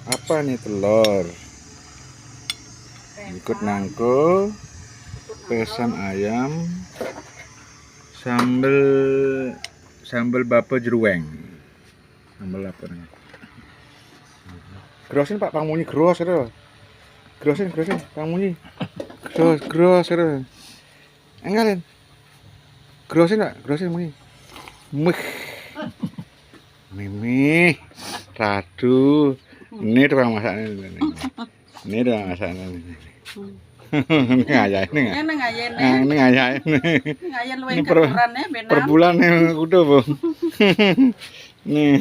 Apa nih telur? Ikut nangko, pesan ayam, sambal bapa jerueng. Sambal apa nih? Grosin Pak, pangmunyi gros itu. Grosin pangmunyi. Gros itu. Enggak, grosin Pak, grosin munyi. Mimi, Radu. Ini tukang masaknya ini. Ini tukang masaknya ini. Ngayain nih. Ini ngayain. Ini per bulan nih udah, Bu. Nih.